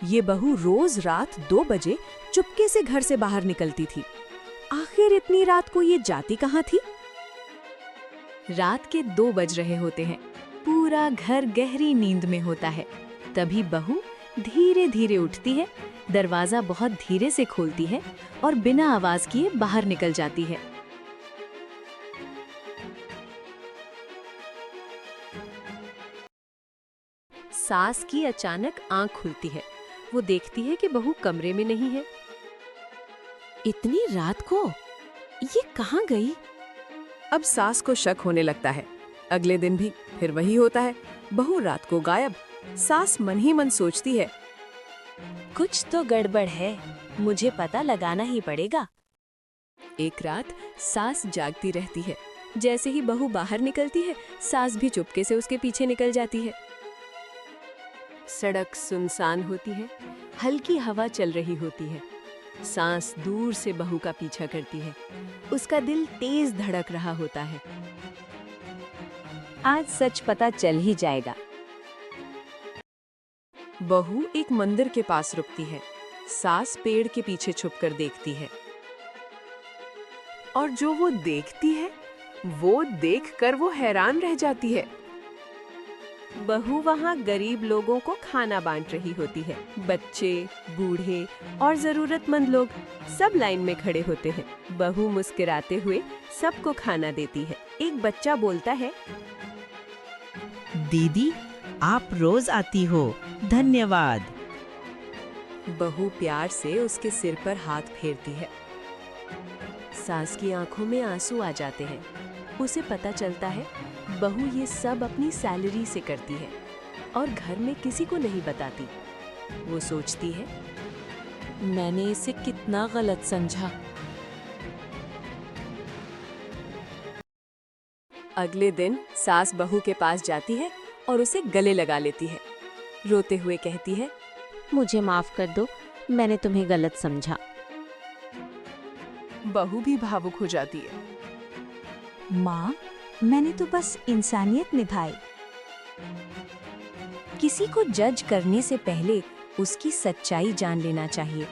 ये बहू रोज रात 2 बजे चुपके से घर से बाहर निकलती थी। आखिर इतनी रात को ये जाती कहाँ थी? रात के 2 बज रहे होते हैं। पूरा घर गहरी नींद में होता है। तभी बहू धीरे धीरे उठती है, दरवाजा बहुत धीरे से खोलती है और बिना आवाज किए बाहर निकल जाती है। सास की अचानक आंख खुलती है। वो देखती है कि बहू कमरे में नहीं है। इतनी रात को ये कहाँ गई? अब सास को शक होने लगता है। अगले दिन भी फिर वही होता है, बहू रात को गायब। सास मन ही मन सोचती है, कुछ तो गड़बड़ है, मुझे पता लगाना ही पड़ेगा। एक रात सास जागती रहती है। जैसे ही बहू बाहर निकलती है, सास भी चुपके से उसके पीछे निकल जाती है। सड़क सुनसान होती है, हल्की हवा चल रही होती है। सांस दूर से बहू का पीछा करती है। उसका दिल तेज धड़क रहा होता है। आज सच पता चल ही जाएगा। बहू एक मंदिर के पास रुकती है। सास पेड़ के पीछे छुपकर देखती है। और जो वो देखती है, वो देखकर वो हैरान रह जाती है। बहू वहाँ गरीब लोगों को खाना बांट रही होती है। बच्चे, बूढ़े और जरूरतमंद लोग सब लाइन में खड़े होते हैं। बहू मुस्कुराते हुए सबको खाना देती है। एक बच्चा बोलता है, दीदी, आप रोज आती हो, धन्यवाद। बहू प्यार से उसके सिर पर हाथ फेरती है। सास की आंखों में आंसू आ जाते हैं। उसे पता चलता है बहू ये सब अपनी सैलरी से करती है और घर में किसी को नहीं बताती। वो सोचती है, मैंने इसे कितना गलत समझा। अगले दिन सास बहू के पास जाती है और उसे गले लगा लेती है। रोते हुए कहती है, मुझे माफ कर दो, मैंने तुम्हें गलत समझा। बहू भी भावुक हो जाती है। माँ, मैंने तो बस इंसानियत निभाई। किसी को जज करने से पहले उसकी सच्चाई जान लेना चाहिए।